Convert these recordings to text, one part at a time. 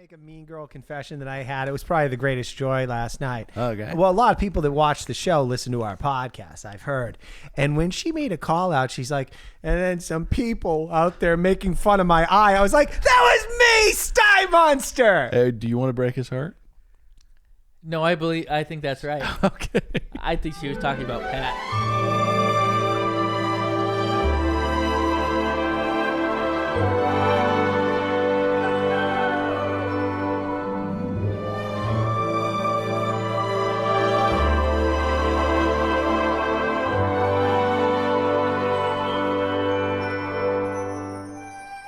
make a mean girl confession that I had. It was probably the greatest joy last night. Okay. Well, a lot of people that watch the show listen to our podcast, I've heard. And when she made a call out, she's like, and then some people out there making fun of my eye. I was like, that was me, Sty Monster. Hey, do you want to break his heart? No, I think that's right. Okay. I think she was talking about Pat.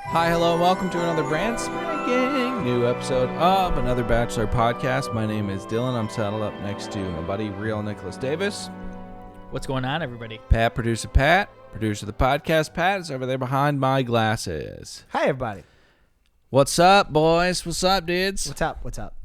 Hi, hello, and welcome to another brand spanking new episode of another Bachelor podcast. My name is Dylan. I'm saddled up next to my buddy, Real Nicholas Davis. What's going on, everybody? Pat, producer of the podcast. Pat is over there behind my glasses. Hi, everybody. What's up, boys? What's up, dudes? What's up?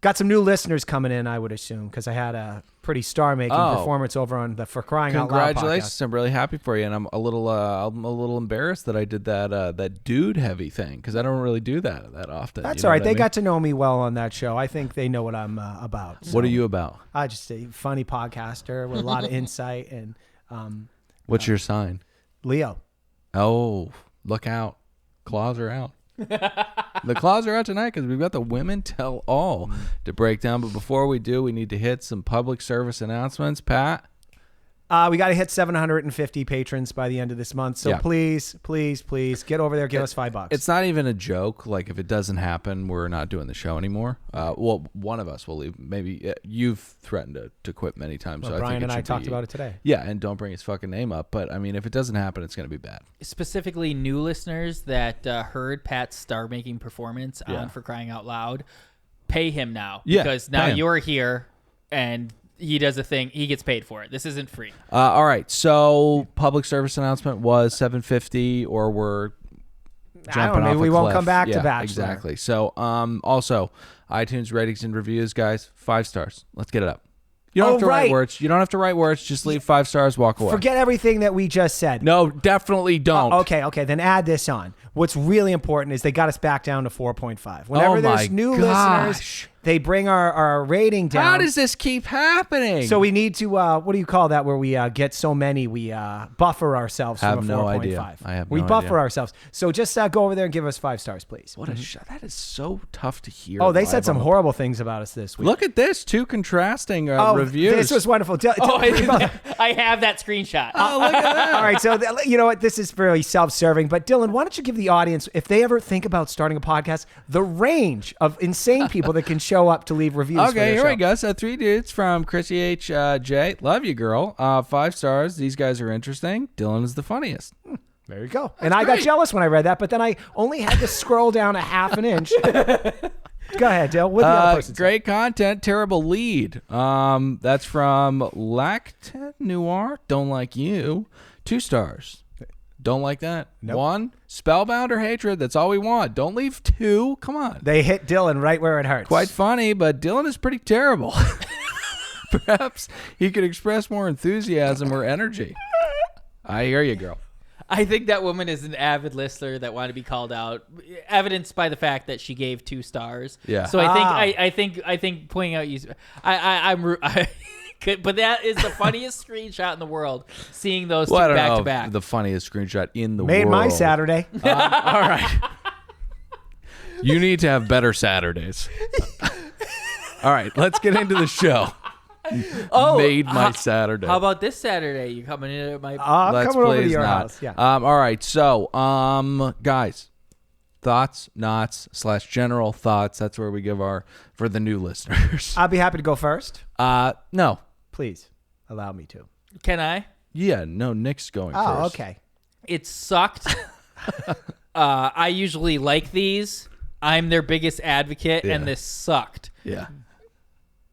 Got some new listeners coming in, I would assume, because I had a pretty star-making performance over on the For Crying Out Loud podcast. Congratulations! I'm really happy for you, and I'm a little embarrassed that I did that dude heavy thing because I don't really do that often. That's you know all right. what I They mean? got to know me well on that show. I think they know what I'm about. So What are you about? I'm just a funny podcaster with a lot of insight and What's your sign? Leo. Oh, look out! Claws are out. The claws are out tonight because we've got the Women Tell All to break down. But before we do, we need to hit some public service announcements. Pat? We got to hit 750 patrons by the end of this month. So Yeah. please get over there. Give us $5. It's not even a joke. Like, if it doesn't happen, we're not doing the show anymore. Well, one of us will leave. Maybe you've threatened to quit many times. Well, so Brian I think and I should talked be- about it today. Yeah, and don't bring his fucking name up. But, I mean, if it doesn't happen, it's going to be bad. Specifically, new listeners that heard Pat's star-making performance on For Crying Out Loud, pay him now. Yeah, because now pay him. you're here and he does a thing. He gets paid for it. This isn't free. All right. So, public service announcement was 750, or we're jumping maybe off we a won't cliff. come back to Yeah, Bachelor. Exactly. So, also, iTunes ratings and reviews, guys, 5 stars. Let's get it up. You don't have to write words. You don't have to write words. Just leave 5 stars, walk away. Forget everything that we just said. No, definitely don't. Okay. Then add this on. What's really important is they got us back down to 4.5. Whenever there's new listeners, they bring our rating down. How does this keep happening? So we need to, what do you call that, where we get so many, we buffer ourselves Have from a no 4.5. idea. I have We no buffer idea. ourselves. So just go over there and give us 5 stars, please. What a shot. That is so tough to hear. Oh, they live said some on the- horrible things about us this week. Look at this. 2 contrasting reviews. This was wonderful. I have that screenshot. Oh, look at that. All right, so you know what? This is fairly self-serving, but Dylan, why don't you give the audience, if they ever think about starting a podcast, the range of insane people that can show up to leave reviews for Okay, their here show. we go. So 3 dudes from Chrissy H. J. Love you, girl. 5 stars. These guys are interesting. Dylan is the funniest. There you go. And I got jealous when I read that, but then I only had to scroll down a half an inch. Go ahead, Dylan. What the other person said? Great content, terrible lead. That's from Lacta Noir. Don't like you. 2 stars. Don't like that. Nope. 1, spellbound or hatred. That's all we want. Don't leave 2. Come on. They hit Dylan right where it hurts. Quite funny, but Dylan is pretty terrible. Perhaps he could express more enthusiasm or energy. I hear you, girl. I think that woman is an avid listener that wanted to be called out, evidenced by the fact that she gave 2 stars. Yeah. So I think pointing out you, but that is the funniest screenshot in the world. Seeing those Well, I two don't back know to if back. the funniest screenshot in the Made world. my Saturday. All right. You need to have better Saturdays. All right, let's get into the show. Made my Saturday. How about this Saturday? You coming in at my? I'm Let's coming over to please your not. house. Yeah. All right. So, guys, thoughts, knots / general thoughts. That's where we give for the new listeners. I'll be happy to go first. No. Please allow me to. Can I? Yeah. No. Nick's going first. Oh, okay. It sucked. I usually like these. I'm their biggest advocate, Yeah. and this sucked. Yeah.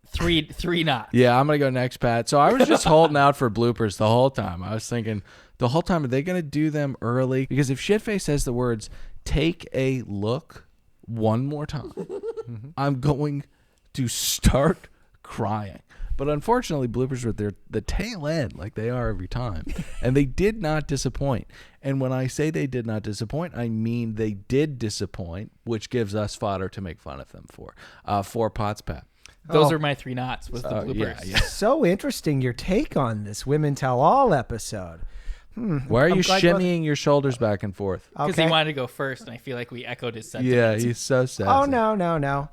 3 knots. Yeah. I'm gonna go next, Pat. So I was just holding out for bloopers the whole time. I was thinking the whole time, are they gonna do them early? Because if Shitface says the words "take a look" one more time, I'm going to start crying. But unfortunately, bloopers were the tail end, like they are every time. And they did not disappoint. And when I say they did not disappoint, I mean they did disappoint, which gives us fodder to make fun of them for. 4 pots, Pat. Those are my 3 knots, was the bloopers. Yeah. So interesting, your take on this Women Tell All episode. Why are you shimmying your shoulders back and forth? Because he wanted to go first, and I feel like we echoed his sentiments. Yeah, he's so sad. Oh, no.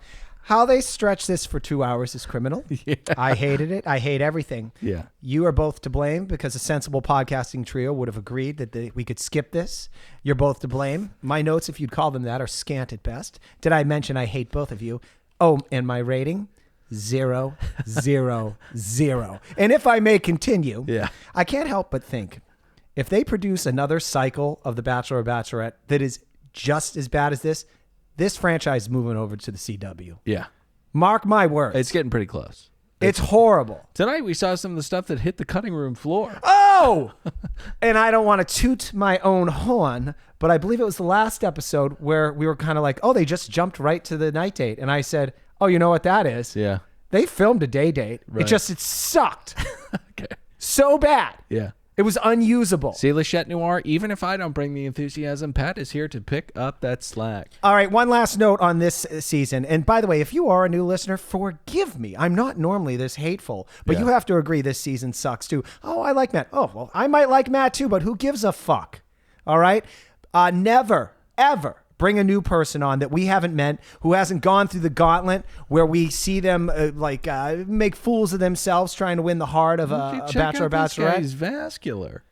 How they stretched this for 2 hours is criminal. Yeah. I hated it. I hate everything. Yeah. You are both to blame because a sensible podcasting trio would have agreed that we could skip this. You're both to blame. My notes, if you'd call them that, are scant at best. Did I mention I hate both of you? Oh, and my rating? 0, 0, 0. And if I may continue, I can't help but think, if they produce another cycle of The Bachelor or Bachelorette that is just as bad as this franchise is moving over to the CW. Yeah. Mark my words. It's getting pretty close. It's horrible. Tonight we saw some of the stuff that hit the cutting room floor. Oh! And I don't want to toot my own horn, but I believe it was the last episode where we were kind of like, oh, they just jumped right to the night date. And I said, oh, you know what that is? Yeah. They filmed a day date. Right. It sucked. Okay. So bad. Yeah. It was unusable. See, Lachette Noir, even if I don't bring the enthusiasm, Pat is here to pick up that slack. All right, one last note on this season. And by the way, if you are a new listener, forgive me. I'm not normally this hateful, but you have to agree this season sucks too. Oh, I like Matt. Oh, well, I might like Matt too, but who gives a fuck? All right? Never, ever bring a new person on that we haven't met, who hasn't gone through the gauntlet where we see them make fools of themselves trying to win the heart of a Bachelor or Bachelorette. He's vascular.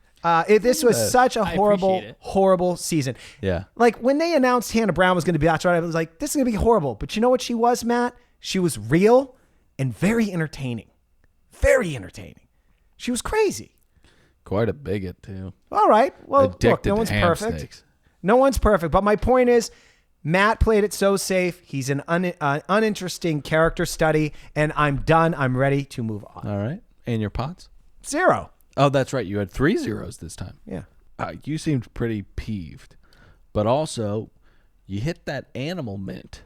This was such a horrible season. Yeah. Like when they announced Hannah Brown was going to be Bachelorette, I was like, this is going to be horrible. But you know what she was, Matt? She was real and very entertaining. Very entertaining. She was crazy. Quite a bigot, too. All right. Well, Addicted look, no one's to ham perfect. steaks. No one's perfect. But my point is, Matt played it so safe. He's an uninteresting character study, and I'm done. I'm ready to move on. All right. And your pots? 0. Oh, that's right. You had 3 zeros this time. Yeah. You seemed pretty peeved. But also, you hit that animal mint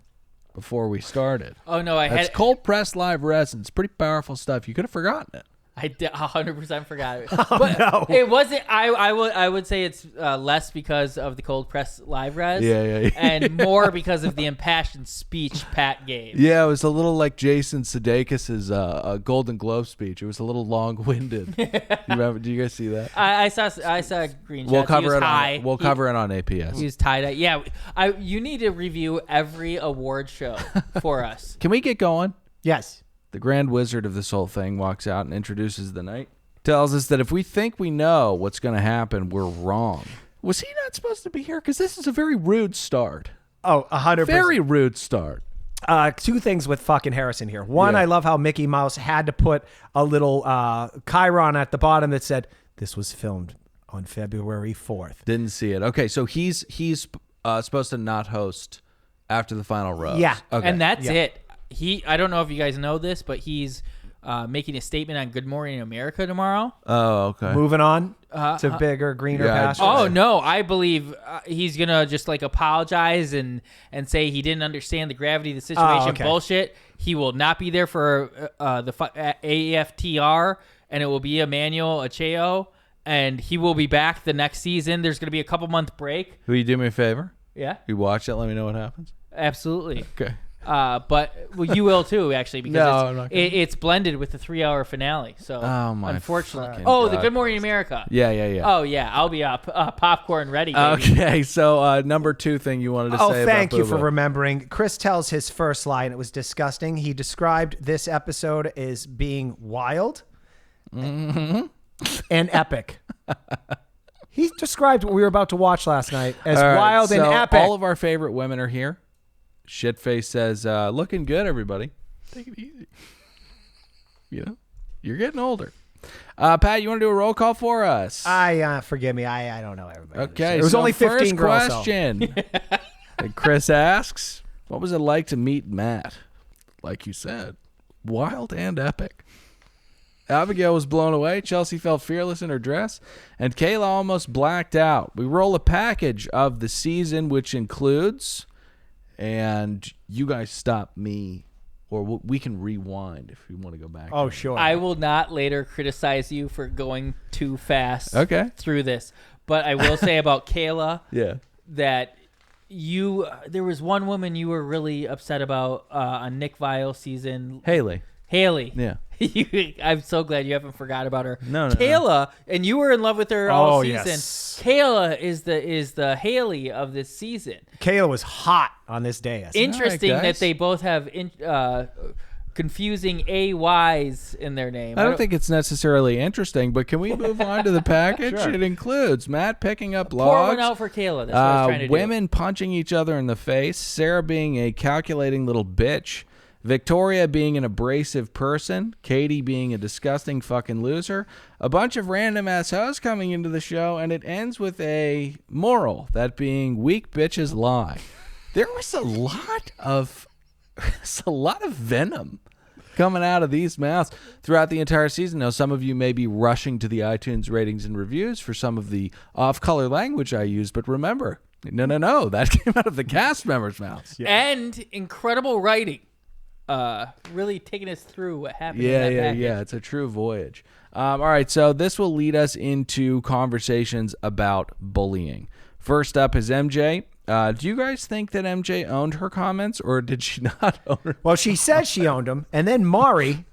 before we started. Oh, no, That's cold-pressed live resin. It's pretty powerful stuff. You could have forgotten it. I 100% forgot it. But it wasn't. I would say it's less because of the cold press live res. Yeah. And more because of the impassioned speech Pat gave. Yeah, it was a little like Jason Sudeikis' Golden Globe speech. It was a little long-winded. You remember? Do you guys see that? I saw green. We'll cover it. High. We'll cover it on APS. He was tie-dye. Yeah, you need to review every award show for us. Can we get going? Yes. The grand wizard of this whole thing walks out and introduces the night. Tells us that if we think we know what's going to happen, we're wrong. Was he not supposed to be here? Because this is a very rude start. Oh, 100%. Very rude start. 2 things with fucking Harrison here. One, I love how Mickey Mouse had to put a little chyron at the bottom that said, this was filmed on February 4th. Didn't see it. Okay, so he's supposed to not host after the final rose. Yeah. Okay. And that's it. I don't know if you guys know this, but he's making a statement on Good Morning America tomorrow. Oh, okay. Moving on to bigger, greener pastures. Oh, no. I believe he's going to just apologize and say he didn't understand the gravity of the situation. Oh, okay. Bullshit. He will not be there for the AFTR, and it will be Emmanuel Acheo, and he will be back the next season. There's going to be a couple-month break. Will you do me a favor? Yeah. You watch it. Let me know what happens. Absolutely. Okay. But you will too, actually, because it's blended with the 3-hour finale. So unfortunately, the Good Morning America. Yeah. Oh yeah, I'll be up popcorn ready. Baby. Okay, so number 2 thing you wanted to say. Oh, thank about you Booba. for remembering. Chris tells his first line. It was disgusting. He described this episode as being wild and epic. He described what we were about to watch last night as wild and epic. All of our favorite women are here. Shitface says, looking good, everybody. Take it easy. You're getting older. Pat, you want to do a roll call for us? Forgive me. I don't know everybody. Okay. It was only 15 first girls. question. And Chris asks, what was it like to meet Matt? Like you said, wild and epic. Abigail was blown away. Chelsea felt fearless in her dress. And Kayla almost blacked out. We roll a package of the season, which includes... And you guys stop me or we can rewind if you want to go back. Oh, sure. I will not later criticize you for going too fast through this. But I will say about Kayla that there was one woman you were really upset about on Nick Vile's season. Haley. Yeah. I'm so glad you haven't forgot about her. No. Kayla, and you were in love with her all season. Yes. Kayla is the Haley of this season. Kayla was hot on this day. Interesting that they both have confusing AYs in their name. I don't think it's necessarily interesting, but can we move on to the package? Sure. It includes Matt picking up Pour logs. one out for Kayla. That's what I was trying to do. Women punching each other in the face. Sarah being a calculating little bitch. Victoria being an abrasive person. Katie being a disgusting fucking loser. A bunch of random assholes coming into the show, and it ends with a moral, that being weak bitches lie. There was a lot of venom coming out of these mouths throughout the entire season. Now, some of you may be rushing to the iTunes ratings and reviews for some of the off-color language I use, but remember, no, that came out of the cast members' mouths. Yeah. And incredible writing. Really taking us through what happened in that package. Yeah. It's a true voyage. All right, so this will lead us into conversations about bullying. First up is MJ. Do you guys think that MJ owned her comments, or did she not own her? Well, she says she owned them, and then Mari,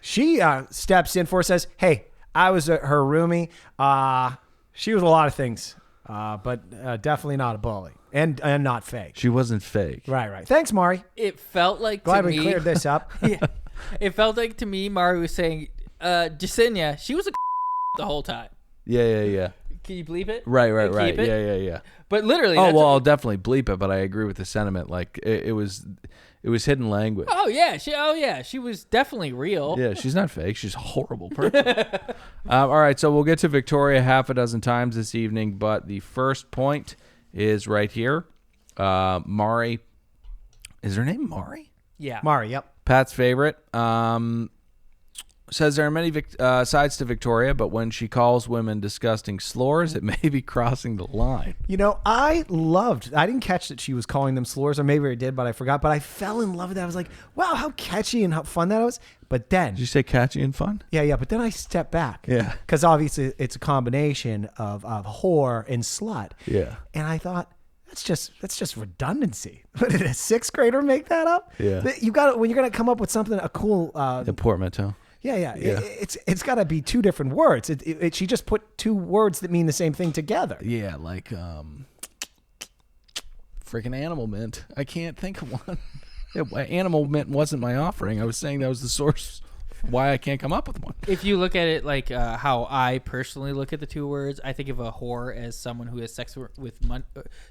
she steps in for says, "Hey, I was her roomie. She was a lot of things, but definitely not a bully, and not fake. She wasn't fake. Right. Thanks, Mari. It felt like Glad to we me, cleared this up. Yeah, it felt like to me, Mari was saying, Jasenia, she was a the whole time. Yeah. Can you bleep it? Right. Keep it? Yeah. But literally, Oh well, I'll definitely bleep it, but I agree with the sentiment. Like it was hidden language. Oh yeah, she was definitely real. Yeah, she's not fake. She's a horrible person. All right, so we'll get to Victoria half a dozen times this evening, but the first point is right here. Mari, is her name Mari? Yeah. Mari, yep. Pat's favorite. Says there are many sides to Victoria, but when she calls women disgusting slurs, it may be crossing the line. You know, I didn't catch that she was calling them slurs, or maybe I did, but I forgot. But I fell in love with that. I was like, wow, how catchy and how fun that was. But then... Did you say catchy and fun? Yeah, but then I stepped back. Yeah. Because obviously it's a combination of whore and slut. Yeah. And I thought, that's just redundancy. What did a sixth grader make that up? Yeah. You got it when you're gonna come up with something, a cool The portmanteau. Yeah. It's got to be two different words. She just put two words that mean the same thing together. Yeah, like freaking animal mint. I can't think of one. Animal mint wasn't my offering. I was saying that was the source why I can't come up with one. If you look at it like how I personally look at the two words, I think of a whore as someone who has sex with money,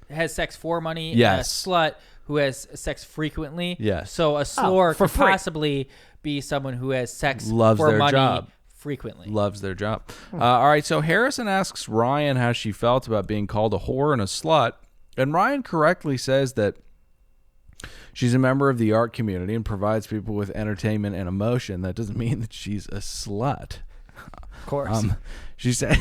has sex for money. Yes. And a slut who has sex frequently. Yes. So a slur for could free. possibly be someone who has sex Loves for their money job. frequently. Loves their job. All right, so Harrison asks Ryan how she felt about being called a whore and a slut, and Ryan correctly says that she's a member of the art community and provides people with entertainment and emotion. That doesn't mean that she's a slut. Of course. She said,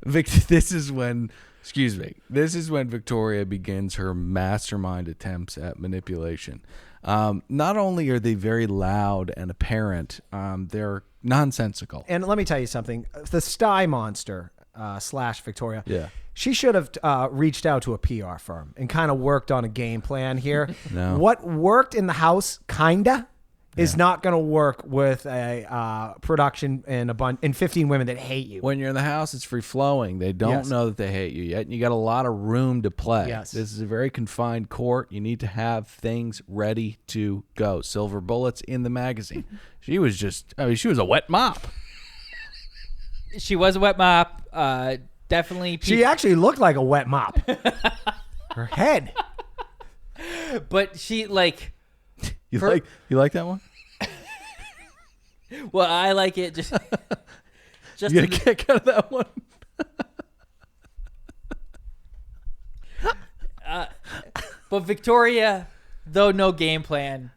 this is when Victoria begins her mastermind attempts at manipulation. Not only are they very loud and apparent, they're nonsensical. And let me tell you something. The Sty Monster / Victoria. Yeah. She should have reached out to a PR firm and kind of worked on a game plan here. No. What worked in the house, kinda, is not going to work with a production and 15 women that hate you. When you're in the house, it's free flowing. They don't Yes. know that they hate you yet, and you got a lot of room to play. Yes. This is a very confined court. You need to have things ready to go. Silver bullets in the magazine. She was a wet mop. She was a wet mop. Definitely. She actually looked like a wet mop. Her head. But she like. You like that one? Well, I like it just. You get a kick out of that one? But Victoria, though no game plan,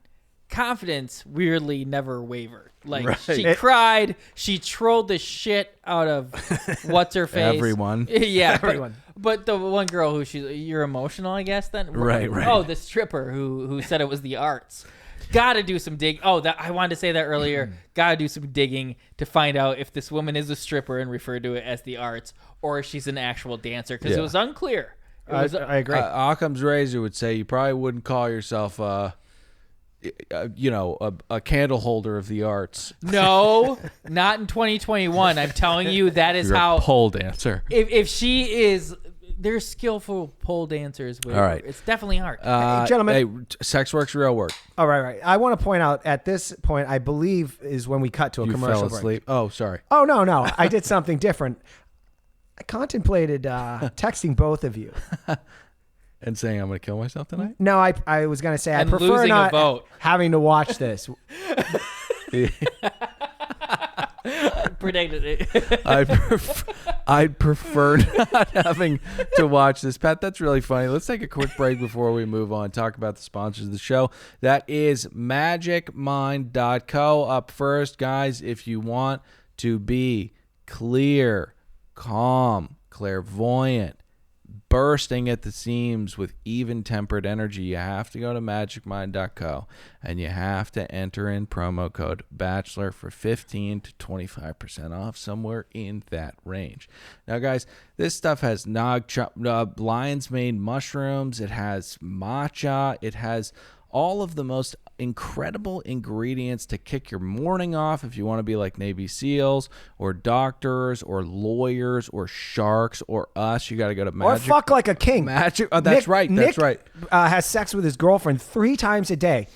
confidence weirdly never wavered. Like Right. she cried, she trolled the shit out of what's her face. Everyone. Yeah, Everyone. But the one girl who you're emotional, I guess. Then Right. Oh, the stripper who said it was the arts. Gotta do some dig. Oh, I wanted to say that earlier. Gotta do some digging to find out if this woman is a stripper and refer to it as the arts, or if she's an actual dancer, because it was unclear. I agree. Occam's razor would say you probably wouldn't call yourself a candle holder of the arts. No, not in 2021. I'm telling you, that is You're how a pole dancer. If she is, there's skillful pole dancers. All right, it's definitely art. Hey, gentlemen, sex work's real work. All right. I want to point out at this point, I believe is when we cut to a commercial fell break. asleep. Oh, sorry. Oh no, I did something different. I contemplated texting both of you. And saying I'm going to kill myself tonight? No, I was going to say I And prefer losing a not vote. having to watch this. Predicted it. I'd prefer not having to watch this. Pat, that's really funny. Let's take a quick break before we move on. Talk about the sponsors of the show. That is magicmind.co. Up first, guys, if you want to be clear, calm, clairvoyant, bursting at the seams with even-tempered energy, you have to go to magicmind.co and you have to enter in promo code Bachelor for 15 to 25% off, somewhere in that range. Now, guys, this stuff has lion's mane mushrooms, it has matcha, it has all of the most incredible ingredients to kick your morning off if you want to be like Navy SEALs or doctors or lawyers or sharks or us. You got to go to Magic. Or fuck like a king. Magic. Oh, that's right. That's right. Has sex with his girlfriend 3 times a day.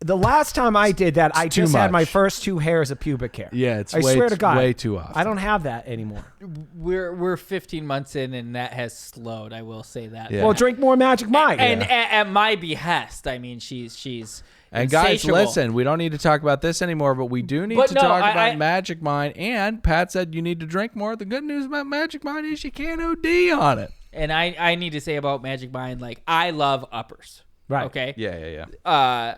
The last time I did that, I just had my first 2 hairs of pubic hair. Yeah, I swear to God, way too often. I don't have that anymore. We're 15 months in, and that has slowed. I will say that. Yeah. Well, drink more Magic Mind. And at my behest, I mean, she's and guys, insatiable. listen, we don't need to talk about this anymore, but we do need to talk about Magic Mind. And Pat said you need to drink more. The good news about Magic Mind is you can't OD on it. And I need to say about Magic Mind, like, I love uppers. Right. Okay. Yeah.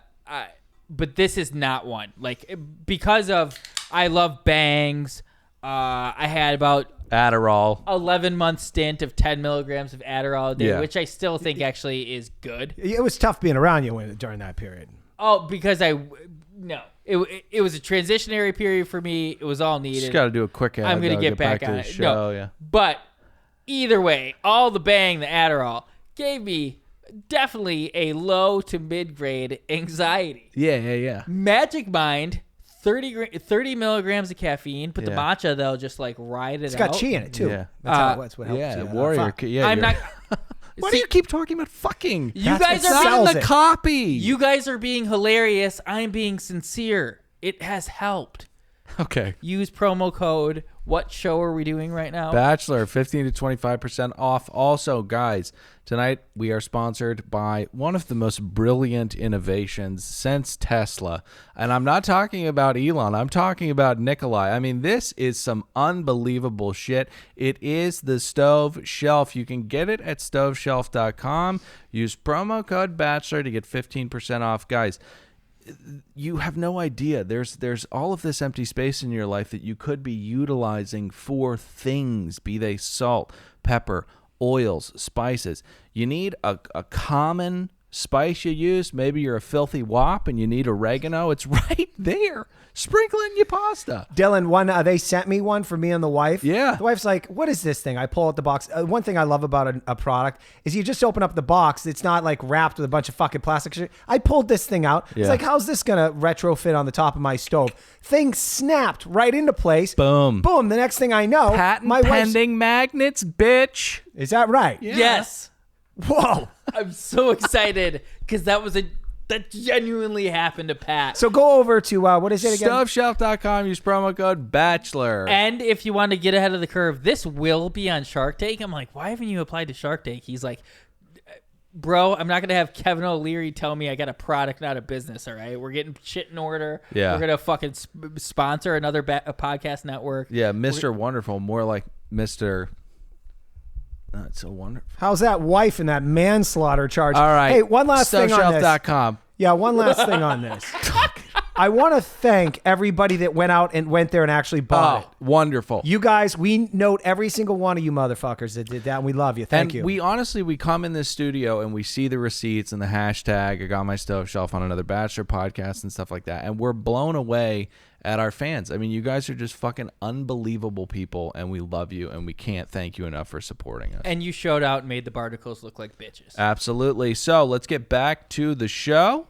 But this is not one. Like, because of I love bangs. I had about Adderall. 11-month stint of 10 milligrams of Adderall a day, Yeah. which I still think actually is good. It was tough being around you during that period. Oh, because it was a transitionary period for me. It was all needed. Just got to do a quick ad. I'm going to get back to on the it. show. No, Yeah. But either way, all the bang, the Adderall, gave me definitely a low to mid-grade anxiety. Yeah. Magic Mind, 30 milligrams of caffeine, but the matcha, they'll just like ride it out. It's got chi in it, too. Yeah. That's what helps you. Warrior. Fuck. I'm not... Why do you keep talking about fucking? You That's guys what are sells the it. copy. You guys are being hilarious. I'm being sincere. It has helped. Okay. Use promo code. What show are we doing right now? Bachelor, 15 to 25% off. Also, guys, tonight we are sponsored by one of the most brilliant innovations since Tesla. And I'm not talking about Elon. I'm talking about Nikolai. I mean, this is some unbelievable shit. It is the Stove Shelf. You can get it at stoveshelf.com. Use promo code Bachelor to get 15% off. Guys, you have no idea. There's all of this empty space in your life that you could be utilizing for things, be they salt, pepper, oils, spices. You need a common spice you use. Maybe you're a filthy wop and you need oregano. It's right there. Sprinkle in your pasta. Dylan, they sent me one for me and the wife. Yeah. The wife's like, what is this thing? I pull out the box. One thing I love about a product is you just open up the box. It's not like wrapped with a bunch of fucking plastic shit. I pulled this thing out. Yeah. It's like, how's this going to retrofit on the top of my stove? Thing snapped right into place. Boom. Boom. The next thing I know, Patent my wife's... pending magnets, bitch. Is that right? Yeah. Yes. Whoa. I'm so excited because that genuinely happened to Pat. So go over to, what is it again? Stoveshelf.com. Use promo code Bachelor. And if you want to get ahead of the curve, this will be on Shark Tank. I'm like, why haven't you applied to Shark Tank? He's like, bro, I'm not going to have Kevin O'Leary tell me I got a product, not a business, all right? We're getting shit in order. Yeah. We're going to fucking sponsor another a podcast network. Yeah, Mr. Wonderful. More like Mr. Not so wonderful. How's that wife and that manslaughter charge? All right. Hey, one last thing on this. Stoveshelf.com. Yeah, one last thing on this. I want to thank everybody that went there and actually bought it. Wonderful. You guys, we note every single one of you motherfuckers that did that, and we love you. Thank you. We honestly, we come in this studio and we see the receipts and the hashtag, I got my stove shelf on another Bachelor podcast and stuff like that, and we're blown away at our fans. I mean, you guys are just fucking unbelievable people, and we love you, and we can't thank you enough for supporting us. And you showed out and made the Barnacles look like bitches. Absolutely. So let's get back to the show.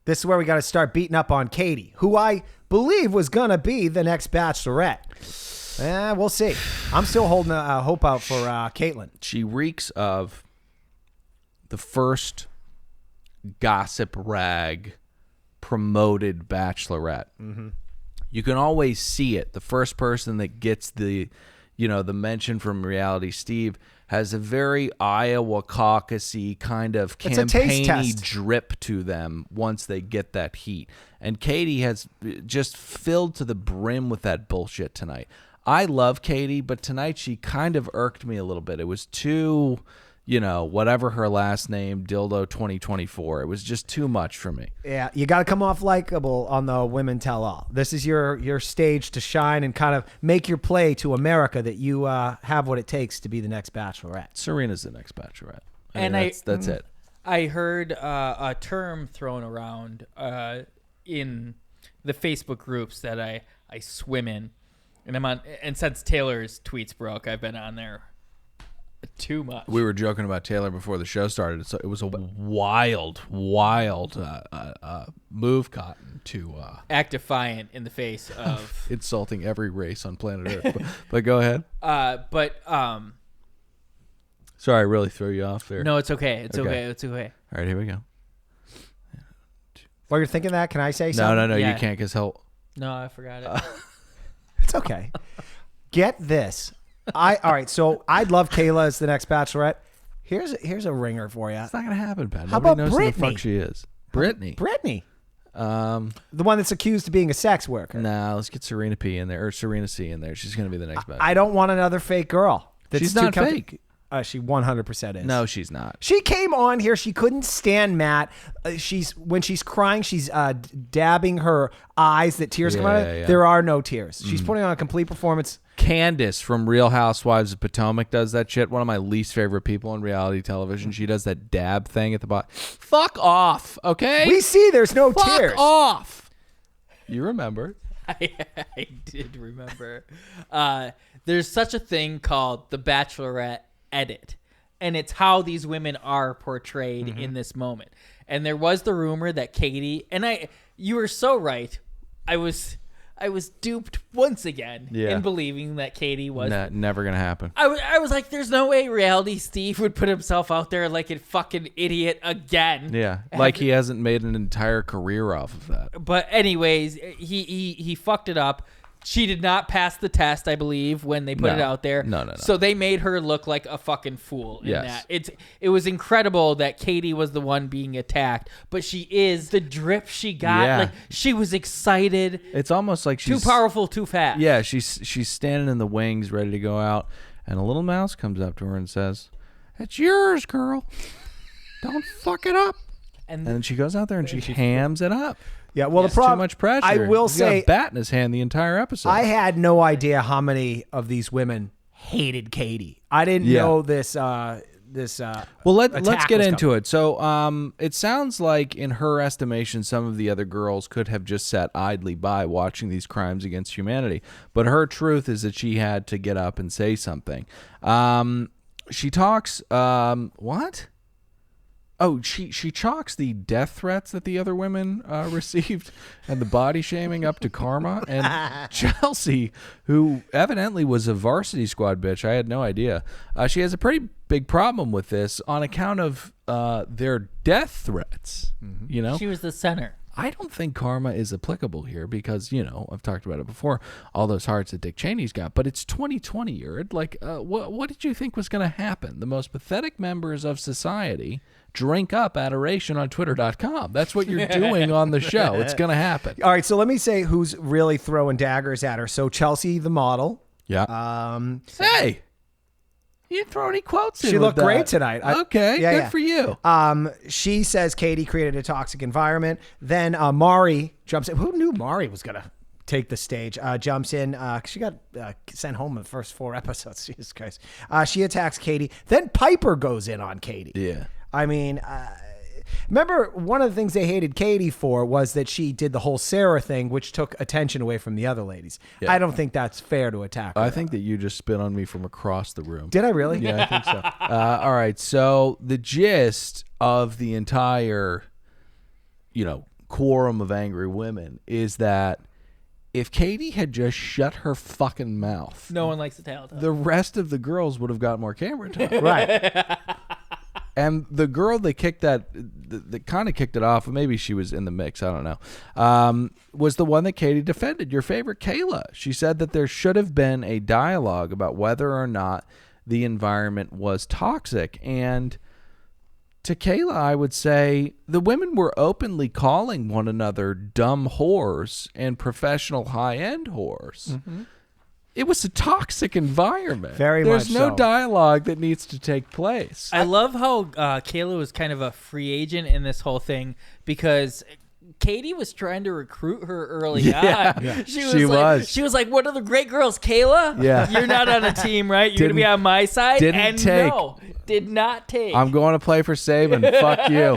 This is where we got to start beating up on Katie, who I believe was going to be the next Bachelorette. We'll see. I'm still holding hope out for Caitlyn. She reeks of the first gossip rag promoted Bachelorette. Mm-hmm. You can always see it. The first person that gets the mention from Reality Steve has a very Iowa Caucus-y kind of campaign-y drip to them once they get that heat. And Katie has just filled to the brim with that bullshit tonight. I love Katie, but tonight she kind of irked me a little bit. It was too, whatever her last name, Dildo 2024. It was just too much for me. Yeah, you got to come off likable on the Women Tell All. This is your stage to shine and kind of make your play to America that you have what it takes to be the next Bachelorette. Serena's the next Bachelorette. That's it. I heard a term thrown around in the Facebook groups that I swim in, and I'm on. And since Taylor's tweets broke, I've been on there too much. We were joking about Taylor before the show started. So it was a wild move, Cotton, to act defiant in the face of insulting every race on planet Earth. But go ahead. Sorry, I really threw you off there. No, it's okay. It's okay. All right, here we go. While you're thinking that, can I say something? No, you can't, because hell. No, I forgot it. It's okay. Get this. All right, so I'd love Kayla as the next Bachelorette. Here's a ringer for you. It's not gonna happen, Pat. How Nobody about knows Brittany? who the fuck she is. Brittany. The one that's accused of being a sex worker. Nah, let's get Serena P in there, or Serena C in there. She's gonna be the next Bachelorette. I don't want another fake girl. She's not fake. She 100% is. No, she's not. She came on here. She couldn't stand Matt. When she's crying, she's dabbing her eyes that tears come out of it. Yeah. There are no tears. She's putting on a complete performance. Candace from Real Housewives of Potomac does that shit. One of my least favorite people in reality television. She does that dab thing at the bottom. Fuck off, okay? We see there's no tears. Fuck off. You remember. I did remember. There's such a thing called the Bachelorette edit, and it's how these women are portrayed in this moment. And there was the rumor that Katie, and you were so right. I was duped once again in believing that Katie was never gonna happen. I was like, there's no way Reality Steve would put himself out there like a fucking idiot again. Yeah, like he hasn't made an entire career off of that. But anyways, he fucked it up. She did not pass the test, I believe, when they put it out there. No. So they made her look like a fucking fool in that. It was incredible that Katie was the one being attacked, but she is the drip she got. Yeah. Like, she was excited. It's almost like she's too powerful, too fast. Yeah, she's standing in the wings, ready to go out, and a little mouse comes up to her and says, "It's yours, girl. Don't fuck it up." And then she goes out there and she hams it up. Yeah, well, the problem, too much pressure. I will He's say, got a bat in his hand the entire episode. I had no idea how many of these women hated Katie. I didn't know this. Well, let's get into it. So, it sounds like, in her estimation, some of the other girls could have just sat idly by watching these crimes against humanity. But her truth is that she had to get up and say something. She talks. What? Oh, she chalks the death threats that the other women received and the body shaming up to karma. And Chelsea, who evidently was a varsity squad bitch, I had no idea. She has a pretty big problem with this on account of their death threats. Mm-hmm. You know, she was the center. I don't think karma is applicable here because, I've talked about it before, all those hearts that Dick Cheney's got. But it's 2020, Yerd. Like, what did you think was going to happen? The most pathetic members of society drink up adoration on Twitter.com. That's what you're doing on the show. It's going to happen. All right, so let me say who's really throwing daggers at her. So Chelsea, the model. Yeah. Hey! You didn't throw any quotes in. She looked with great that. tonight. Okay, good for you. She says Katie created a toxic environment. Then Mari jumps in. Who knew Mari was going to take the stage? Jumps in. She got sent home in the first 4 episodes. Jesus Christ. She attacks Katie. Then Piper goes in on Katie. Yeah. I mean, remember one of the things they hated Katie for was that she did the whole Sarah thing, which took attention away from the other ladies. Yeah. I don't think that's fair to attack her. I think that you just spit on me from across the room. Did I really? Yeah, I think so. All right. So the gist of the entire, quorum of angry women is that if Katie had just shut her fucking mouth, no one likes the talent. The rest of the girls would have got more camera time. Right. And the girl that kind of kicked it off, maybe she was in the mix, I don't know, was the one that Katie defended, your favorite Kayla. She said that there should have been a dialogue about whether or not the environment was toxic. And to Kayla, I would say the women were openly calling one another dumb whores and professional high-end whores. Mm-hmm. It was a toxic environment. There's no dialogue that needs to take place. I love how Kayla was kind of a free agent in this whole thing because Katie was trying to recruit her early on. Yeah. She was like, "What are the great girls, Kayla? Yeah. You're not on a team, right? You're gonna be on my side." No, did not take. I'm going to play for Saban. Fuck you.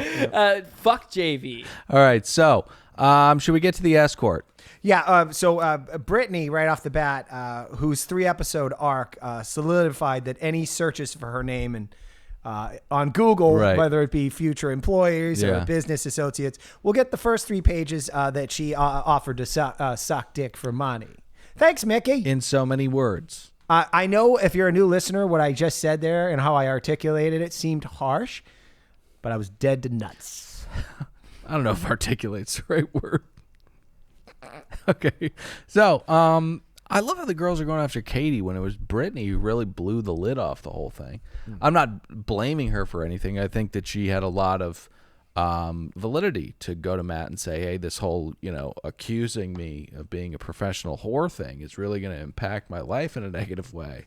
Fuck JV. All right, so should we get to the escort? Yeah, so Brittany, right off the bat, whose 3-episode arc solidified that any searches for her name and on Google, whether it be future employees or business associates, will get the first 3 pages that she offered to suck dick for money. Thanks, Mickey. In so many words. I know if you're a new listener, what I just said there and how I articulated it seemed harsh, but I was dead to nuts. I don't know if articulate's the right word. Okay. So, I love how the girls are going after Katie when it was Brittany who really blew the lid off the whole thing. I'm not blaming her for anything. I think that she had a lot of validity to go to Matt and say, hey, this whole, accusing me of being a professional whore thing is really going to impact my life in a negative way.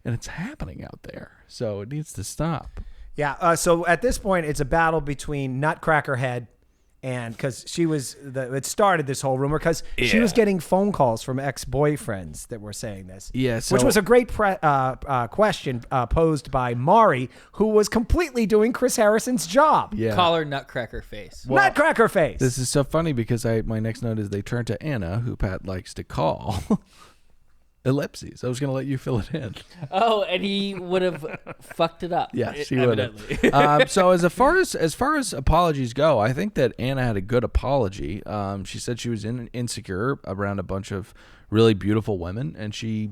And it's happening out there. So it needs to stop. Yeah. So at this point, it's a battle between Nutcracker Head and because she was it started this whole rumor because she was getting phone calls from ex-boyfriends that were saying this. Yeah, which was a great question posed by Mari, who was completely doing Chris Harrison's job. Yeah. Call her Nutcracker Face. Well, Nutcracker Face. This is so funny because my next note is they turn to Anna, who Pat likes to call ellipses. I was going to let you fill it in. Oh, and he would have fucked it up. Yeah, she would have. So as far as apologies go, I think that Anna had a good apology. She said she was insecure around a bunch of really beautiful women, and she,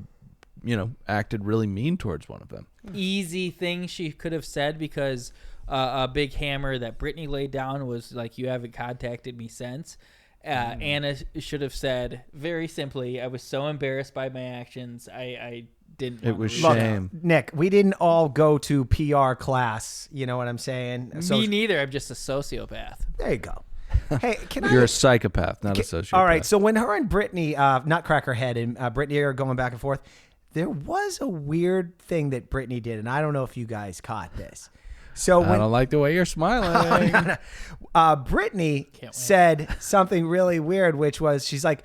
acted really mean towards one of them. Easy thing she could have said because a big hammer that Brittany laid down was like, "You haven't contacted me since." Anna should have said very simply, "I was so embarrassed by my actions. I didn't." It was shame. Look, Nick, we didn't all go to PR class. You know what I'm saying? Me neither. I'm just a sociopath. There you go. Hey, You're a psychopath, not a sociopath. All right. So when her and Brittany, Nutcracker Head and Brittany are going back and forth, there was a weird thing that Brittany did, and I don't know if you guys caught this. So I don't like the way you're smiling. Brittany said something really weird, which was, she's like,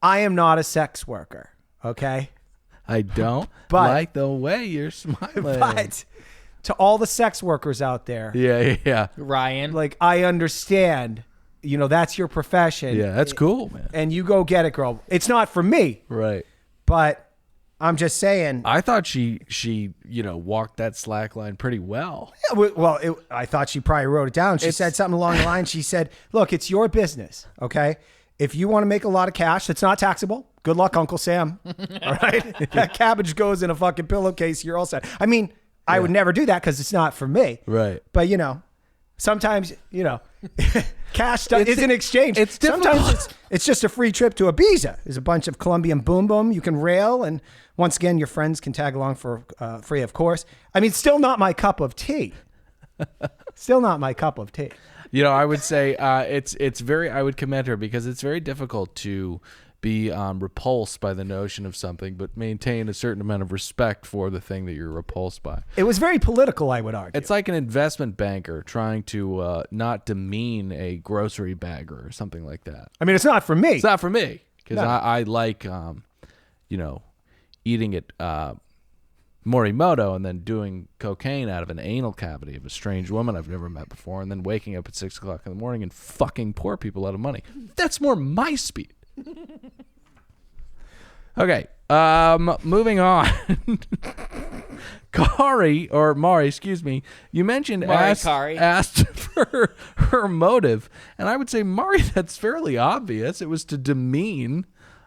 "I am not a sex worker, okay? I don't like the way you're smiling." But to all the sex workers out there, yeah, Ryan, like, I understand, that's your profession. Yeah, that's cool, man. And you go get it, girl. It's not for me, right? But I'm just saying. I thought she walked that slack line pretty well. Yeah, well, I thought she probably wrote it down. She said something along the line. She said, "Look, it's your business, okay? If you want to make a lot of cash that's not taxable, good luck, Uncle Sam. All right? That cabbage goes in a fucking pillowcase. You're all set." I mean, I would never do that because it's not for me. Right. But, sometimes, cash isn't exchanged. It's difficult. Sometimes it's just a free trip to Ibiza. There's a bunch of Colombian boom boom. You can rail, and once again, your friends can tag along for free, of course. I mean, still not my cup of tea. Still not my cup of tea. I would say it's very. I would commend her because it's very difficult to be repulsed by the notion of something, but maintain a certain amount of respect for the thing that you're repulsed by. It was very political, I would argue. It's like an investment banker trying to not demean a grocery bagger or something like that. I mean, it's not for me. It's not for me because No. I like, eating it Morimoto and then doing cocaine out of an anal cavity of a strange woman I've never met before, and then waking up at 6 o'clock in the morning and fucking poor people out of money. That's more my speed. Okay, moving on. Mari, excuse me, you mentioned asked for her motive, and I would say, Mari, that's fairly obvious. It was to demean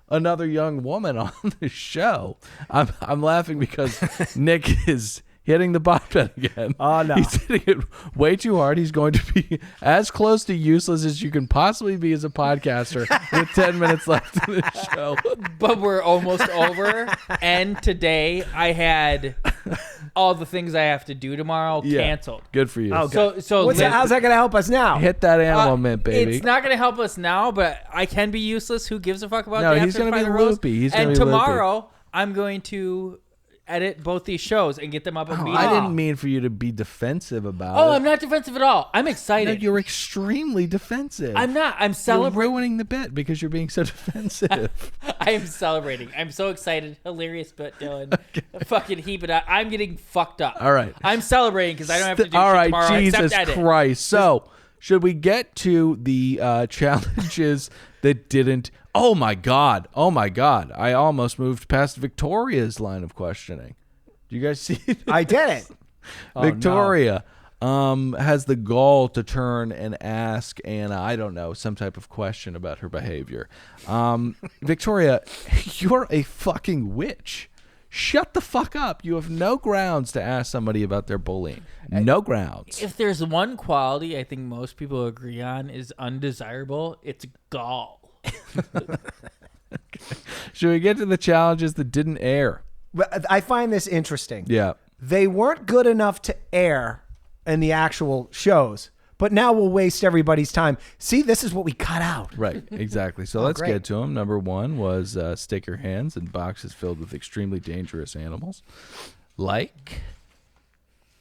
another young woman on the show. I'm laughing because Nick is hitting the button again. Oh, no. He's hitting it way too hard. He's going to be as close to useless as you can possibly be as a podcaster with 10 minutes left in the show. But we're almost over. And today I had all the things I have to do tomorrow canceled. Good for you. Oh, So how's that going to help us now? Hit that animal mint, baby. It's not going to help us now, but I can be useless. Who gives a fuck about No, the he's going to be loopy. And tomorrow I'm going to edit both these shows and get them up immediately. I didn't mean for you to be defensive about it. I'm not defensive at all. I'm excited. No, you're extremely defensive. I'm not. I'm celebrating. You're ruining the bit because you're being so defensive. I am celebrating. I'm so excited. Hilarious bit, Dylan. Okay. Fucking heap it up. I'm getting fucked up. All right. I'm celebrating because I don't have to do all shit right, tomorrow. Jesus Christ. So, should we get to the challenges that didn't... Oh my God. I almost moved past Victoria's line of questioning. Do you guys see that? I did it. Victoria has the gall to turn and ask Anna, I don't know, some type of question about her behavior. Victoria, you're a fucking witch. Shut the fuck up. You have no grounds to ask somebody about their bullying. No grounds. If there's one quality I think most people agree on is undesirable, it's gall. Okay. Should we get to the challenges that didn't air? I find this interesting. Yeah. They weren't good enough to air in the actual shows, but now we'll waste everybody's time. See, this is what we cut out. Right, exactly. So let's great. get to them. Number one was stick your hands in boxes filled with extremely dangerous animals, like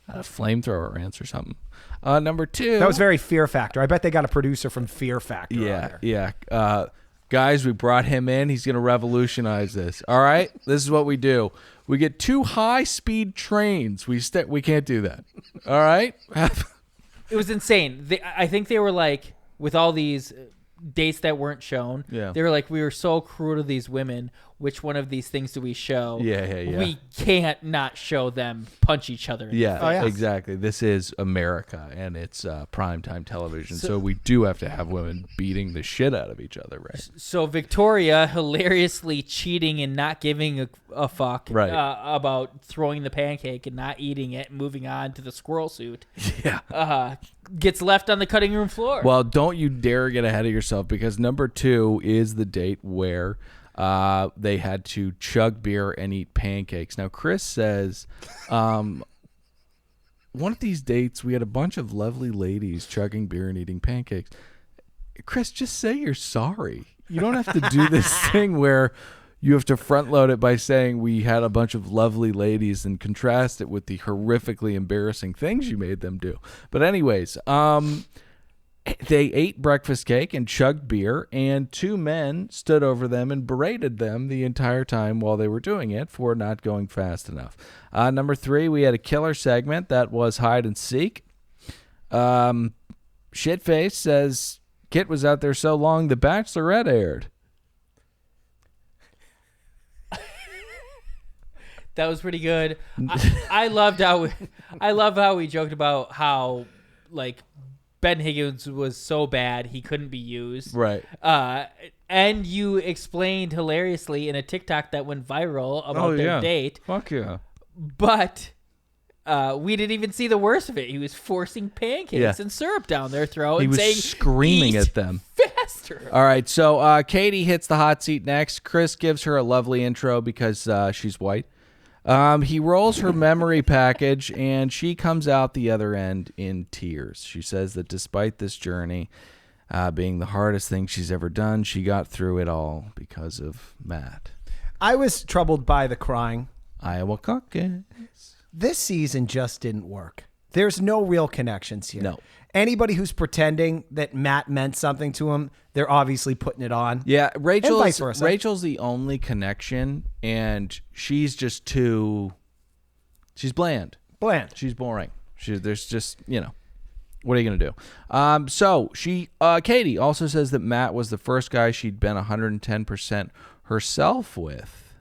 a flamethrower ants or something. Number two. That was very Fear Factor. I bet they got a producer from Fear Factor. Yeah. Guys, we brought him in. He's going to revolutionize this. All right? This is what we do. We get 2 high-speed trains. We can't do that. All right? It was insane. I think they were like, with all these dates that weren't shown, they were like, we were so cruel to these women. Which one of these things do we show? Yeah. We can't not show them punch each other in the face. Exactly. This is America, and it's primetime television, so we do have to have women beating the shit out of each other, right? So Victoria hilariously cheating and not giving a fuck about throwing the pancake and not eating it and moving on to the squirrel suit. Yeah. Gets left on the cutting room floor. Well, don't you dare get ahead of yourself, because number 2 is the date where they had to chug beer and eat pancakes. Now, Chris says, one of these dates, we had a bunch of lovely ladies chugging beer and eating pancakes. Chris, just say you're sorry. You don't have to do this thing where you have to front load it by saying we had a bunch of lovely ladies and contrast it with the horrifically embarrassing things you made them do. But anyways, they ate breakfast cake and chugged beer, and 2 men stood over them and berated them the entire time while they were doing it for not going fast enough. Number 3, we had a killer segment that was hide and seek. Shitface says Kit was out there so long the Bachelorette aired. That was pretty good. I loved how we joked about how like Ben Higgins was so bad he couldn't be used. Right. And you explained hilariously in a TikTok that went viral about their date. Fuck yeah. But we didn't even see the worst of it. He was forcing pancakes and syrup down their throat and saying, screaming at them. Faster. All right, so Katie hits the hot seat next. Chris gives her a lovely intro because she's white. He rolls her memory package, and she comes out the other end in tears. She says that despite this journey, being the hardest thing she's ever done. She got through it all because of Matt. I was troubled by the crying. Iowa Caucus. This season just didn't work. There's no real connections here. No. Anybody who's pretending that Matt meant something to him, they're obviously putting it on. Yeah, And vice versa. Rachel's the only connection, and she's just she's bland. She's boring. There's just, what are you going to do? So Katie also says that Matt was the first guy she'd been 110% herself with.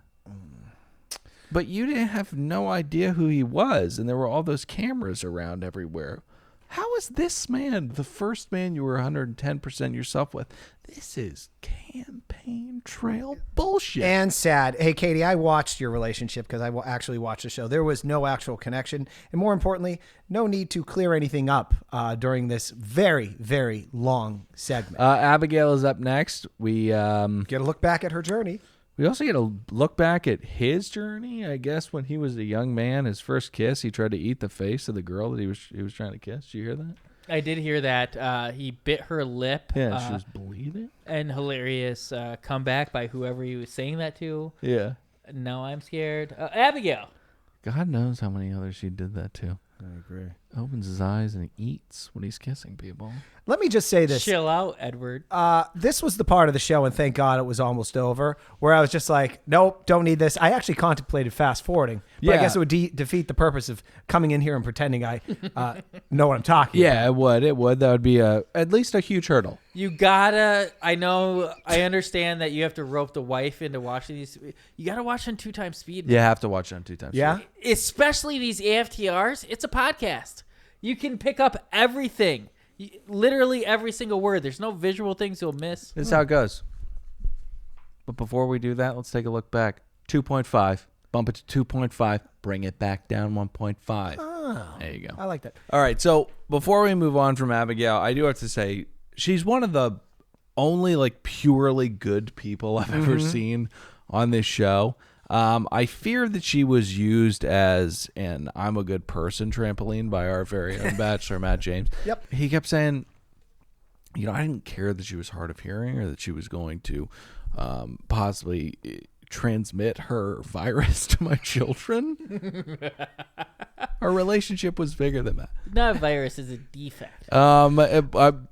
But you didn't have no idea who he was, and there were all those cameras around everywhere. How is this man the first man you were 110% yourself with? This is campaign trail bullshit. And sad. Hey, Katie, I watched your relationship because I actually watched the show. There was no actual connection. And more importantly, no need to clear anything up during this very, very long segment. Abigail is up next. We get a look back at her journey. We also get a look back at his journey. I guess when he was a young man, his first kiss, he tried to eat the face of the girl that he was trying to kiss. Did you hear that? I did hear that. He bit her lip. Yeah, she was bleeding. And hilarious comeback by whoever he was saying that to. Yeah. Now I'm scared. Abigail. God knows how many others she did that to. I agree. Opens his eyes and he eats when he's kissing people. Let me just say this. Chill out, Edward. This was the part of the show, and thank God it was almost over, where I was just like, nope, don't need this. I actually contemplated fast forwarding, but I guess it would defeat the purpose of coming in here and pretending I know what I'm talking about. Yeah, it would. That would be at least a huge hurdle. I understand that you have to rope the wife into watching these. You got to watch on 2 times speed. You have to watch it on 2 times Yeah? speed. Especially these AFTRs. It's a podcast. You can pick up everything. Literally every single word. There's no visual things you'll miss. This is how it goes. But before we do that, let's take a look back. 2.5. Bump it to 2.5. Bring it back down 1.5. Oh, there you go. I like that. All right. So before we move on from Abigail, I do have to say she's one of the only purely good people I've ever seen on this show. I fear that she was used as an I'm a good person trampoline by our very own Bachelor, Matt James. Yep. He kept saying, I didn't care that she was hard of hearing or that she was going to possibly transmit her virus to my children. Our relationship was bigger than that. Not a virus, is a defect.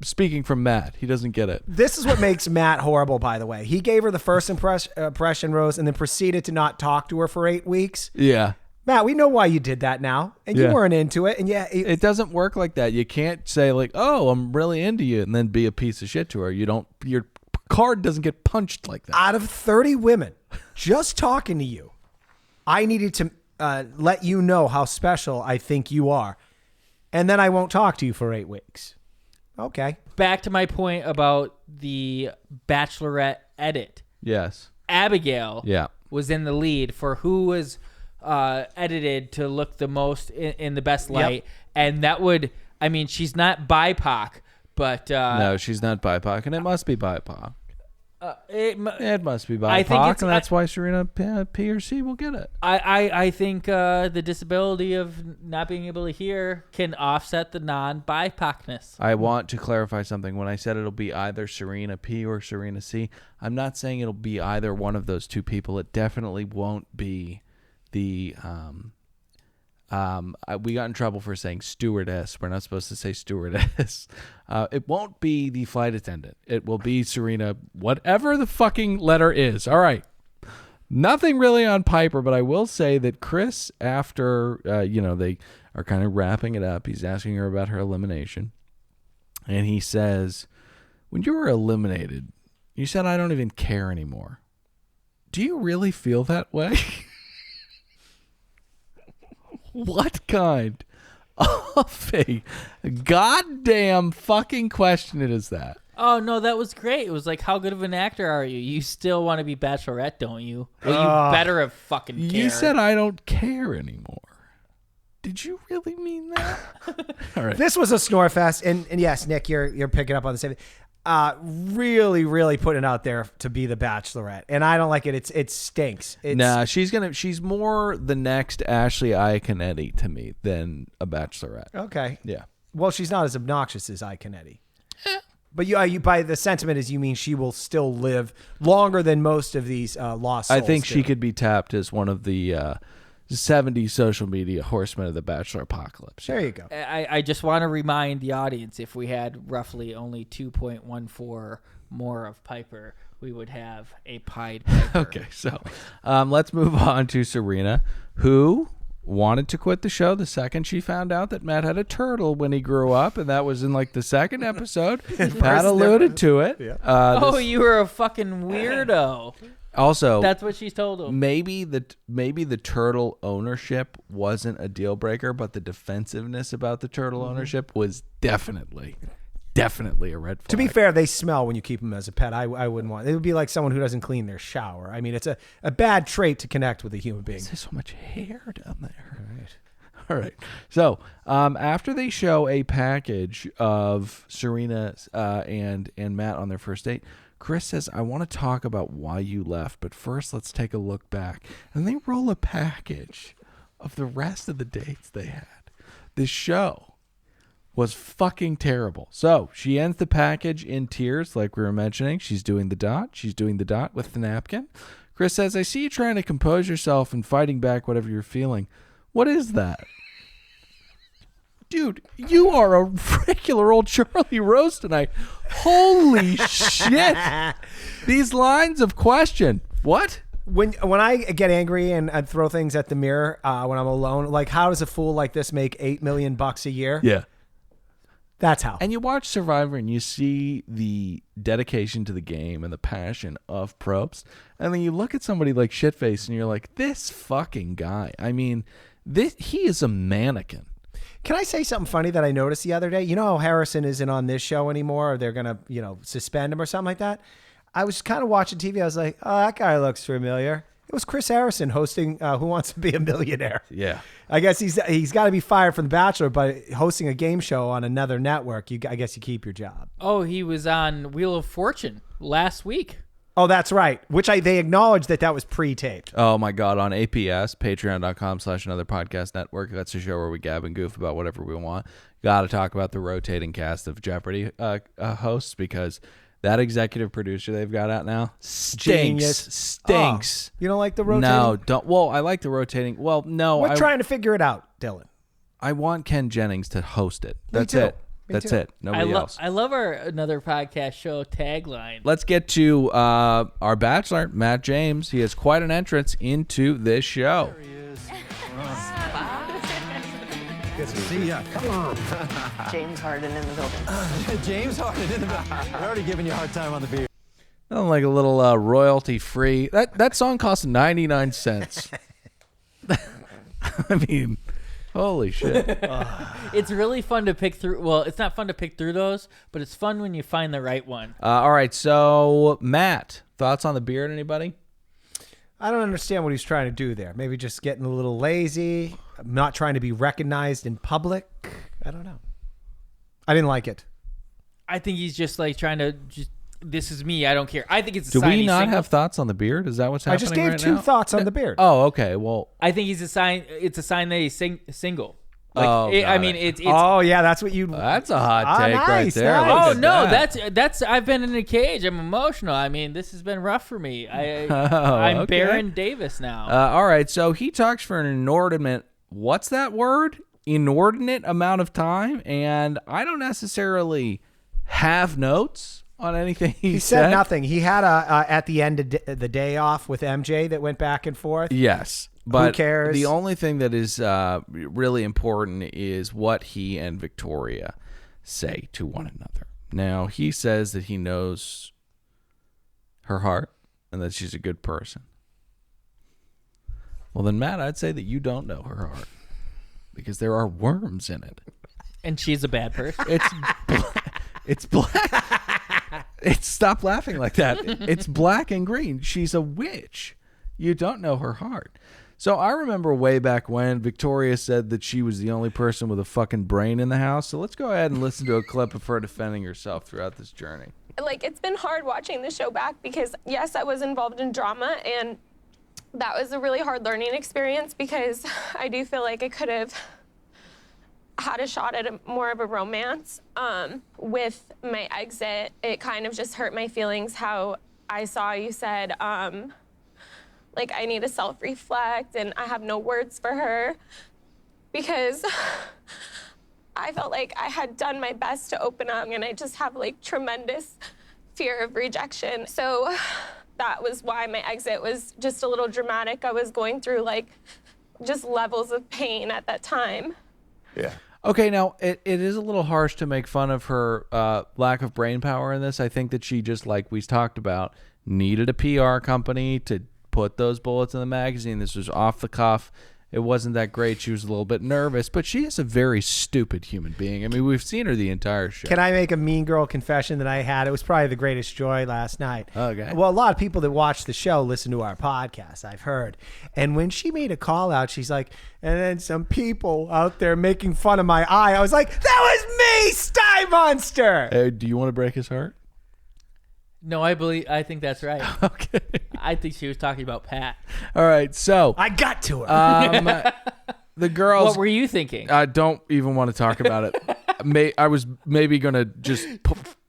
Speaking from Matt, he doesn't get it. This is what makes Matt horrible, by the way. He gave her the first impression rose and then proceeded to not talk to her for 8 weeks. Yeah. Matt, we know why you did that now, and you weren't into it. And it doesn't work like that. You can't say oh, I'm really into you, and then be a piece of shit to her. Your card doesn't get punched like that. Out of 30 women just talking to you, I needed to let you know how special I think you are, and then I won't talk to you for 8 weeks. Okay. Back to my point about the Bachelorette edit. Yes. Abigail was in the lead for who was edited to look the most in the best light. Yep. And that would, she's not BIPOC, but... no, she's not BIPOC, and it must be BIPOC. It must be BIPOC, and that's why Serena P or C will get it. I think the disability of not being able to hear can offset the non-BIPOCness. I want to clarify something. When I said it'll be either Serena P or Serena C, I'm not saying it'll be either one of those two people. It definitely won't be the... we got in trouble for saying stewardess. We're not supposed to say stewardess. It won't be the flight attendant. It will be Serena, whatever the fucking letter is. All right. Nothing really on Piper, but I will say that Chris, after, they are kind of wrapping it up, he's asking her about her elimination. And he says, when you were eliminated, you said, I don't even care anymore. Do you really feel that way? What kind of a goddamn fucking question is that? Oh, no, that was great. It was like, how good of an actor are you? You still want to be Bachelorette, don't you? Well, you better have fucking cared. You said I don't care anymore. Did you really mean that? All right. This was a snore fest, and yes, Nick, you're picking up on the same thing. Really, really putting it out there to be the Bachelorette, and I don't like it. It stinks. Nah, she's more the next Ashley Iaconetti to me than a Bachelorette. Okay. Yeah. Well, she's not as obnoxious as Iaconetti. But you by the sentiment is you mean she will still live longer than most of these lost souls. I think she could be tapped as one of the 70 social media horsemen of the Bachelor apocalypse. There you go. I just want to remind the audience, if we had roughly only 2.14 more of Piper, we would have a pied Piper. Okay, so let's move on to Serena, who wanted to quit the show the second she found out that Matt had a turtle when he grew up, and that was in like the second episode. Pat alluded to it. Yeah. You were a fucking weirdo. Also, that's what she told him. Maybe the turtle ownership wasn't a deal breaker, but the defensiveness about the turtle ownership was definitely a red flag. To be fair, they smell when you keep them as a pet. I wouldn't want. It would be like someone who doesn't clean their shower. I mean, it's a bad trait to connect with a human being. There's so much hair down there. All right. So after they show a package of Serena and Matt on their first date, Chris says, I want to talk about why you left, but first let's take a look back. And they roll a package of the rest of the dates they had. This show was fucking terrible. So she ends the package in tears, like we were mentioning. She's doing the dot. She's doing the dot with the napkin. Chris says, I see you trying to compose yourself and fighting back whatever you're feeling. What is that? Dude, you are a regular old Charlie Rose tonight. Holy shit. These lines of question. What? When I get angry and I throw things at the mirror when I'm alone, like how does a fool like this make $8 million a year? Yeah. That's how. And you watch Survivor and you see the dedication to the game and the passion of Probst. And then you look at somebody like Shitface and you're like, this fucking guy. I mean, he is a mannequin. Can I say something funny that I noticed the other day? You know how Harrison isn't on this show anymore, or they're going to, suspend him or something like that? I was kind of watching TV. I was like, oh, that guy looks familiar. It was Chris Harrison hosting Who Wants to Be a Millionaire. Yeah. I guess he's got to be fired from The Bachelor, but hosting a game show on another network, I guess you keep your job. Oh, he was on Wheel of Fortune last week. Oh, that's right. Which they acknowledged that was pre-taped. Oh my God. On APS, patreon.com/another podcast network. That's a show where we gab and goof about whatever we want. Got to talk about the rotating cast of Jeopardy hosts, because that executive producer they've got out now stinks. Oh, you don't like the rotating? No, don't. Well, I like the rotating. Well, no. We're trying to figure it out, Dylan. I want Ken Jennings to host it. That's it. That's it. Nobody else. I love our Another Podcast Show tagline. Let's get to our Bachelor, Matt James. He has quite an entrance into this show. There he is. Good to see ya. Come on. James Harden in the building. James Harden in the building. We're already giving you a hard time on the beer. Nothing like a little royalty free. That song costs 99 cents. I mean, holy shit. It's really fun to pick through. Well, it's not fun to pick through those, but it's fun when you find the right one. All right, so Matt, thoughts on the beard, anybody? I don't understand what he's trying to do there. Maybe just getting a little lazy, not trying to be recognized in public. I don't know. I didn't like it. I think he's just like trying to this is me. I don't care. I think it's a Do sign we he's not single. have thoughts on the beard? Is that what's happening I just gave right two now? thoughts on the beard. Oh, okay. Well, I think he's a sign. It's a sign that he's single. Like, it's oh yeah, that's what you. That's a hot take right nice, there. nice. Look Oh at no, that. that's I've been in a cage. I'm emotional. I mean, this has been rough for me. I'm okay. Baron Davis now. All right, so he talks for an inordinate. What's that word? Inordinate amount of time, and I don't necessarily have notes on anything he said nothing. He had at the end of the day off with MJ that went back and forth. Yes. But who cares? The only thing that is really important is what he and Victoria say to one another. Now, he says that he knows her heart and that she's a good person. Well, then, Matt, I'd say that you don't know her heart because there are worms in it. And she's a bad person. It's black. Stop laughing like that. It's black and green. She's a witch. You don't know her heart. So I remember way back when Victoria said that she was the only person with a fucking brain in the house. So let's go ahead and listen to a clip of her defending herself throughout this journey. Like, it's been hard watching the show back because, yes, I was involved in drama, and that was a really hard learning experience because I do feel like I could have had a shot at more of a romance. With my exit, it kind of just hurt my feelings how I saw you said, like, I need to self-reflect and I have no words for her, because I felt like I had done my best to open up, and I just have like tremendous fear of rejection. So that was why my exit was just a little dramatic. I was going through like just levels of pain at that time. Yeah. Okay, now it is a little harsh to make fun of her lack of brain power in this. I think that she just, like we talked about, needed a PR company to put those bullets in the magazine. This was off the cuff. It wasn't that great. She was a little bit nervous, but she is a very stupid human being. I mean, we've seen her the entire show. Can I make a mean girl confession that I had? It was probably the greatest joy last night. Okay. Well, a lot of people that watch the show listen to our podcast, I've heard. And when she made a call out, she's like, and then some people out there making fun of my eye. I was like, that was me, Sty Monster. Hey, do you want to break his heart? No, I think that's right. Okay. I think she was talking about Pat. All right, so I got to her. the girls. What were you thinking? I don't even want to talk about it. I was maybe gonna just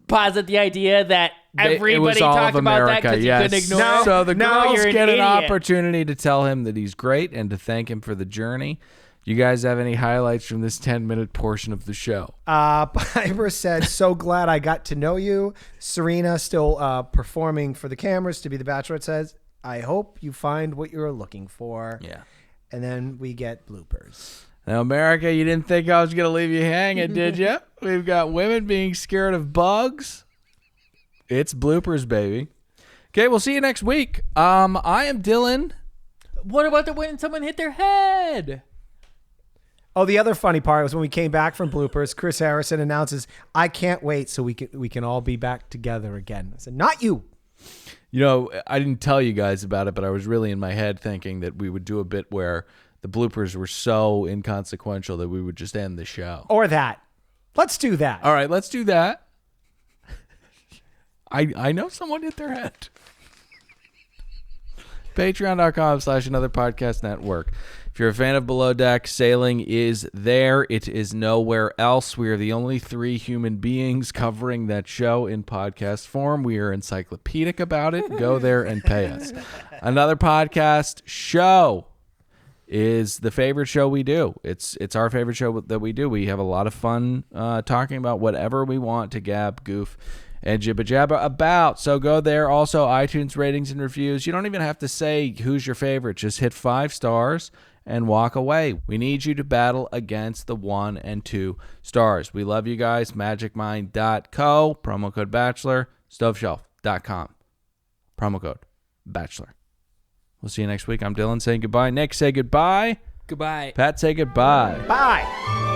posit the idea that it everybody was all talked of about that America. because Yes. you couldn't ignore it. So the girls you're an get an idiot. opportunity to tell him that he's great and to thank him for the journey. You guys have any highlights from this 10-minute portion of the show? Piper said, so glad I got to know you. Serena still performing for the cameras to be the Bachelor, says, I hope you find what you're looking for. Yeah. And then we get bloopers. Now, America, you didn't think I was going to leave you hanging, did you? We've got women being scared of bugs. It's bloopers, baby. Okay, we'll see you next week. I am Dylan. What about when someone hit their head? Oh, the other funny part was when we came back from bloopers, Chris Harrison announces, I can't wait so we can all be back together again. I said, not you. You know, I didn't tell you guys about it, but I was really in my head thinking that we would do a bit where the bloopers were so inconsequential that we would just end the show. Or that. Let's do that. All right, let's do that. I know someone hit their head. Patreon.com/Another Podcast Network. If you're a fan of Below Deck, sailing is there. It is nowhere else. We are the only 3 human beings covering that show in podcast form. We are encyclopedic about it. Go there and pay us. Another Podcast show is the favorite show we do. It's our favorite show that we do. We have a lot of fun talking about whatever we want to gab, goof, and jibba jabba about. So go there. Also, iTunes ratings and reviews. You don't even have to say who's your favorite. Just hit 5 stars and walk away. We need you to battle against the 1 and 2 stars. We love you guys. MagicMind.co. Promo code Bachelor. Stoveshelf.com. Promo code Bachelor. We'll see you next week. I'm Dylan saying goodbye. Nick, say goodbye. Goodbye. Pat, say goodbye. Bye.